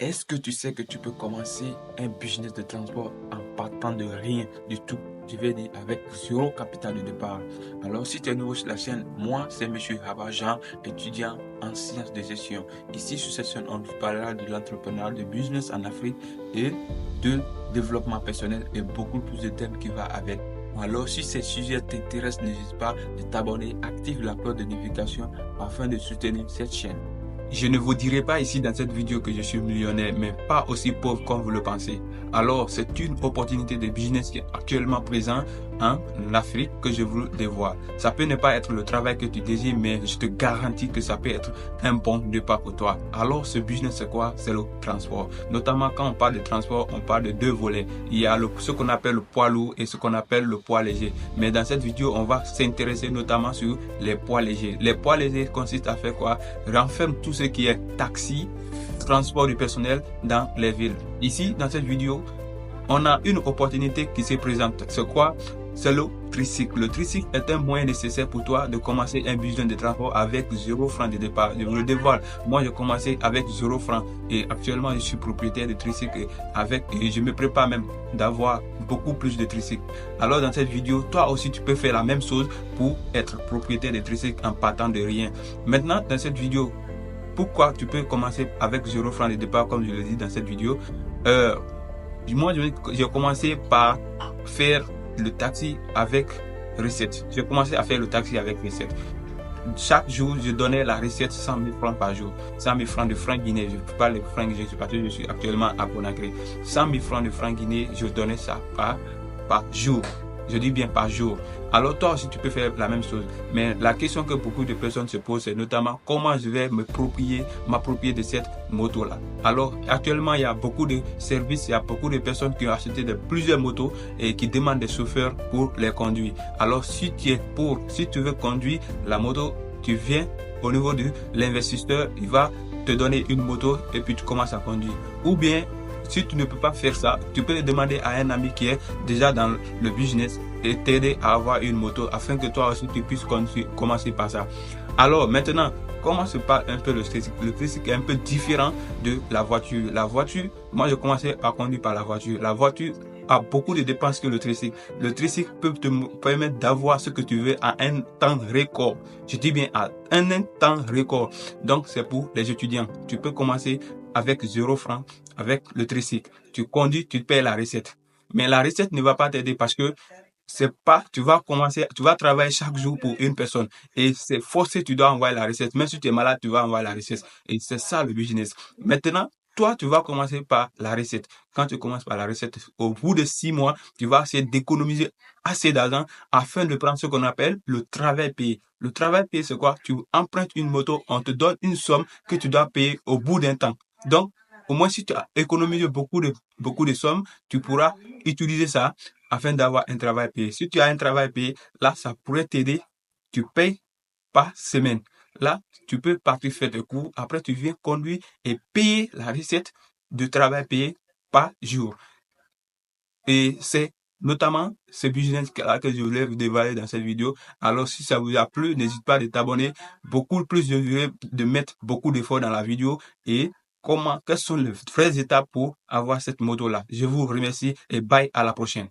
Est-ce que tu sais que tu peux commencer un business de transport en partant de rien du tout? Je vais dire avec zéro capital de départ. Alors, si tu es nouveau sur la chaîne, moi, c'est Monsieur Jean, étudiant en sciences de gestion. Ici, sur cette chaîne, on parlera de l'entrepreneuriat, de business en Afrique et de développement personnel et beaucoup plus de thèmes qui vont avec. Alors, si ces sujets t'intéressent, n'hésite pas de t'abonner, active la cloche de notification afin de soutenir cette chaîne. Je ne vous dirai pas ici dans cette vidéo que je suis millionnaire, mais pas aussi pauvre comme vous le pensez. Alors, c'est une opportunité de business qui est actuellement présente en Afrique que je vous dévoile. Ça peut ne pas être le travail que tu désires, mais je te garantis que ça peut être un bon départ pour toi. Alors, ce business, c'est quoi? C'est le transport. Notamment, quand on parle de transport, on parle de deux volets. Il y a ce qu'on appelle le poids lourd et ce qu'on appelle le poids léger. Mais dans cette vidéo, on va s'intéresser notamment sur les poids légers. Les poids légers consistent à faire quoi? Renferme tout ce qui est taxi, transport du personnel dans les villes. Ici, dans cette vidéo, on a une opportunité qui se présente. C'est quoi? C'est le tricycle. Le tricycle est un moyen nécessaire pour toi de commencer un business de transport avec 0 francs de départ. Je vous le dévoile. Moi, j'ai commencé avec 0 francs et actuellement, je suis propriétaire de tricycle et je me prépare même d'avoir beaucoup plus de tricycles. Alors, dans cette vidéo, toi aussi, tu peux faire la même chose pour être propriétaire de tricycle en partant de rien. Maintenant, dans cette vidéo, pourquoi tu peux commencer avec 0 francs de départ comme je le dis dans cette vidéo? Moi, j'ai commencé par faire le taxi avec recette. J'ai commencé à faire le taxi avec recette. Chaque jour, je donnais la recette 100 000 francs par jour. 100 000 francs de francs guinéens. Je ne peux pas les francs guinéens parce que je suis actuellement à Conakry. 100 000 francs de francs guinéens, je donnais ça par jour. Je dis bien par jour. Alors toi aussi, tu peux faire la même chose. Mais la question que beaucoup de personnes se posent, c'est notamment comment je vais m'approprier de cette moto-là. Alors actuellement, il y a beaucoup de services, il y a beaucoup de personnes qui ont acheté plusieurs motos et qui demandent des chauffeurs pour les conduire. Alors si tu veux conduire la moto, tu viens au niveau de l'investisseur, il va te donner une moto et puis tu commences à conduire. Ou bien, si tu ne peux pas faire ça, tu peux le demander à un ami qui est déjà dans le business et t'aider à avoir une moto afin que toi aussi tu puisses commencer par ça. Alors maintenant, comment se passe un peu le tricycle? Le tricycle est un peu différent de la voiture. La voiture, moi je commençais à conduire par la voiture. La voiture a beaucoup de dépenses que le tricycle. Le tricycle peut te permettre d'avoir ce que tu veux à un temps record. Je dis bien à un temps record. Donc c'est pour les étudiants. Tu peux commencer avec 0 francs avec le tricycle. Tu conduis, tu payes la recette. Mais la recette ne va pas t'aider parce que tu vas travailler chaque jour pour une personne. Et c'est forcé, tu dois envoyer la recette. Même si tu es malade, tu vas envoyer la recette. Et c'est ça le business. Maintenant, toi, tu vas commencer par la recette. Quand tu commences par la recette, au bout de 6 mois, tu vas essayer d'économiser assez d'argent afin de prendre ce qu'on appelle le travail payé. Le travail payé, c'est quoi? Tu empruntes une moto, on te donne une somme que tu dois payer au bout d'un temps. Donc, au moins, si tu as économisé beaucoup de sommes, tu pourras utiliser ça afin d'avoir un travail payé. Si tu as un travail payé, là, ça pourrait t'aider. Tu payes par semaine. Là, tu peux partir faire des cours. Après, tu viens conduire et payer la recette de travail payé par jour. Et c'est notamment ce business que je voulais vous dévoiler dans cette vidéo. Alors, si ça vous a plu, n'hésitez pas à t'abonner. Beaucoup plus, je vais de mettre beaucoup d'efforts dans la vidéo et quelles sont les vraies étapes pour avoir cette moto-là. Je vous remercie et bye, à la prochaine.